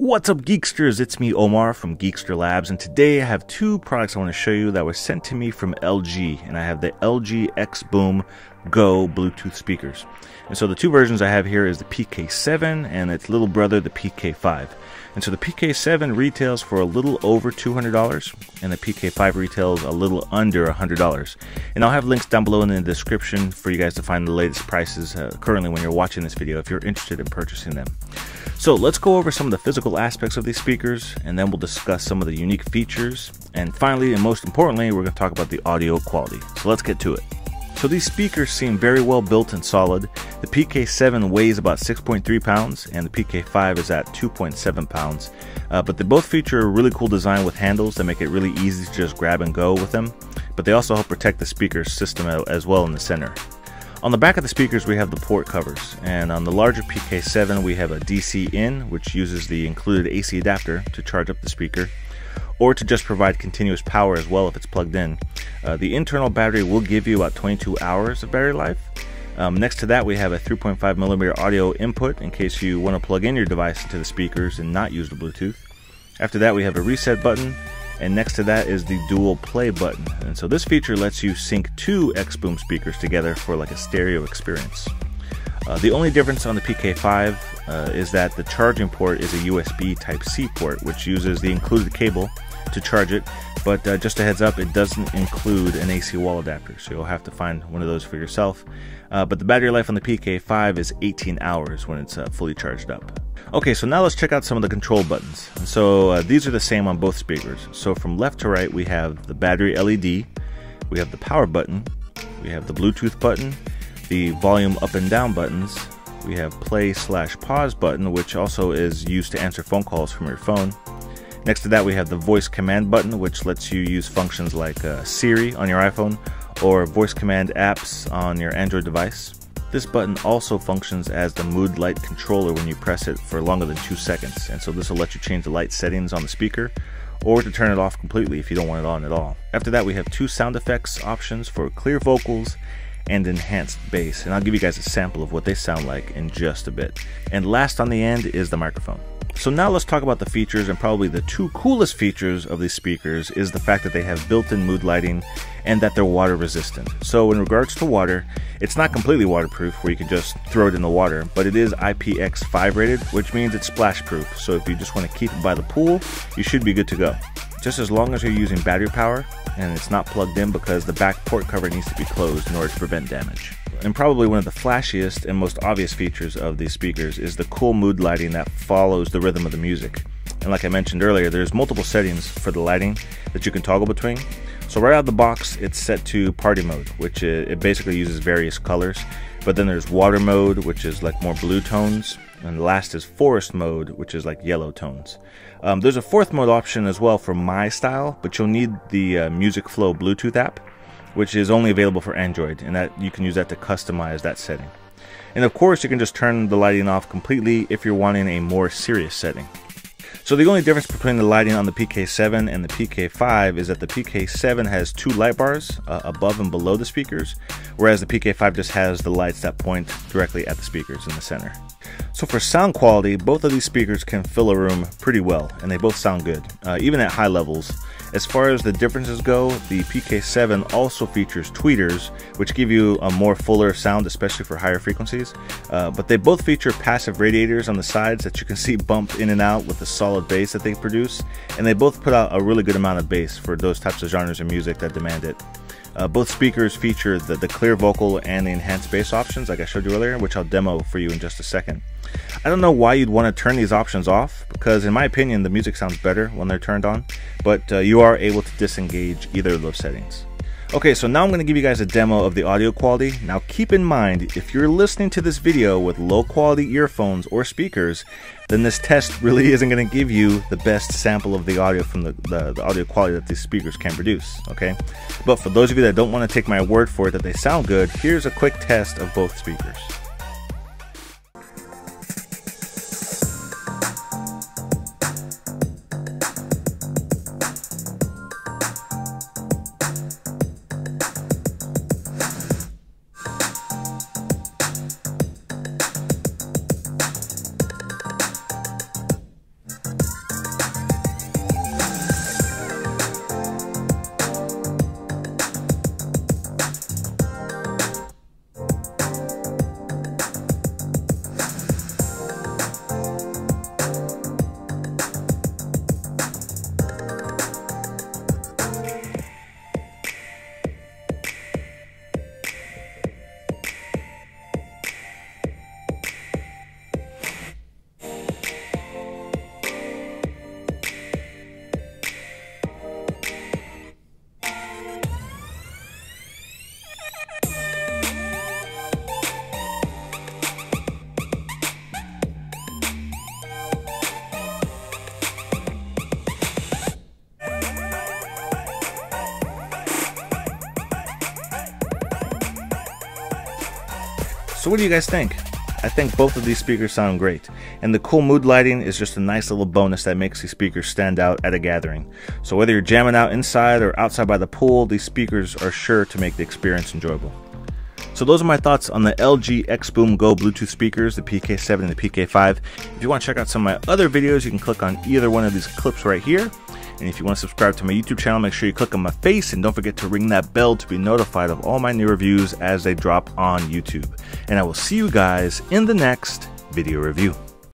What's up, Geeksters? It's me, Omar from Geekster Labs, and today I have two products I want to show you that were sent to me from LG, and I have the LG XBoom Go Bluetooth speakers. And so the two versions I have here is the PK7 and its little brother, the PK5. And so the PK7 retails for a little over $200, and the PK5 retails a little under $100. And I'll have links down below in the description for you guys to find the latest prices currently when you're watching this video if you're interested in purchasing them. So let's go over some of the physical aspects of these speakers, and then we'll discuss some of the unique features. And finally, and most importantly, we're going to talk about the audio quality. So let's get to it. So these speakers seem very well built and solid. The PK7 weighs about 6.3 pounds, and the PK5 is at 2.7 pounds. But they both feature a really cool design with handles that make it really easy to just grab and go with them. But they also help protect the speaker system as well in the center. On the back of the speakers we have the port covers, and on the larger PK7 we have a DC in, which uses the included AC adapter to charge up the speaker, or to just provide continuous power as well if it's plugged in. The internal battery will give you about 22 hours of battery life. Next to that we have a 3.5mm audio input in case you want to plug in your device into the speakers and not use the Bluetooth. After that we have a reset button, and next to that is the dual play button. And so this feature lets you sync two XBoom speakers together for like a stereo experience. The only difference on the PK5 is that the charging port is a USB Type-C port, which uses the included cable to charge it, but just a heads up, it doesn't include an AC wall adapter, so you'll have to find one of those for yourself. But the battery life on the PK5 is 18 hours when it's fully charged up. Okay, so now let's check out some of the control buttons. And so these are the same on both speakers. So from left to right we have the battery LED, we have the power button, we have the Bluetooth button, the volume up and down buttons, we have play/pause button, which also is used to answer phone calls from your phone. Next to that we have the voice command button, which lets you use functions like Siri on your iPhone or voice command apps on your Android device. This button also functions as the mood light controller when you press it for longer than 2 seconds, and so this will let you change the light settings on the speaker or to turn it off completely if you don't want it on at all. After that we have two sound effects options for clear vocals and enhanced bass, and I'll give you guys a sample of what they sound like in just a bit. And last on the end is the microphone. So now let's talk about the features, and probably the two coolest features of these speakers is the fact that they have built-in mood lighting and that they're water resistant. So in regards to water, it's not completely waterproof where you can just throw it in the water, but it is IPX5 rated, which means it's splash proof. So if you just want to keep it by the pool, you should be good to go. Just as long as you're using battery power and it's not plugged in, because the back port cover needs to be closed in order to prevent damage. And probably one of the flashiest and most obvious features of these speakers is the cool mood lighting that follows the rhythm of the music. And like I mentioned earlier, there's multiple settings for the lighting that you can toggle between. So right out of the box it's set to party mode, which it basically uses various colors. But then there's water mode, which is like more blue tones, and the last is forest mode, which is like yellow tones. There's a fourth mode option as well for my style, but you'll need the Music Flow Bluetooth app, which is only available for Android, and that you can use that to customize that setting. And of course you can just turn the lighting off completely if you're wanting a more serious setting. So the only difference between the lighting on the PK7 and the PK5 is that the PK7 has two light bars above and below the speakers, whereas the PK5 just has the lights that point directly at the speakers in the center. So for sound quality, both of these speakers can fill a room pretty well, and they both sound good, even at high levels. As far as the differences go, the PK7 also features tweeters, which give you a more fuller sound, especially for higher frequencies. But they both feature passive radiators on the sides that you can see bump in and out with the solid bass that they produce, and they both put out a really good amount of bass for those types of genres of music that demand it. Both speakers feature the clear vocal and the enhanced bass options like I showed you earlier, which I'll demo for you in just a second. I don't know why you'd want to turn these options off, because in my opinion the music sounds better when they're turned on, but you are able to disengage either of those settings. Okay, so now I'm going to give you guys a demo of the audio quality. Now keep in mind, if you're listening to this video with low quality earphones or speakers, then this test really isn't going to give you the best sample of the audio from the audio quality that these speakers can produce, okay? But for those of you that don't want to take my word for it that they sound good, here's a quick test of both speakers. So what do you guys think? I think both of these speakers sound great, and the cool mood lighting is just a nice little bonus that makes these speakers stand out at a gathering. So whether you're jamming out inside or outside by the pool, these speakers are sure to make the experience enjoyable. So those are my thoughts on the LG XBoom Go Bluetooth speakers, the PK7 and the PK5. If you want to check out some of my other videos, you can click on either one of these clips right here. And if you want to subscribe to my YouTube channel, make sure you click on my face and don't forget to ring that bell to be notified of all my new reviews as they drop on YouTube. And I will see you guys in the next video review.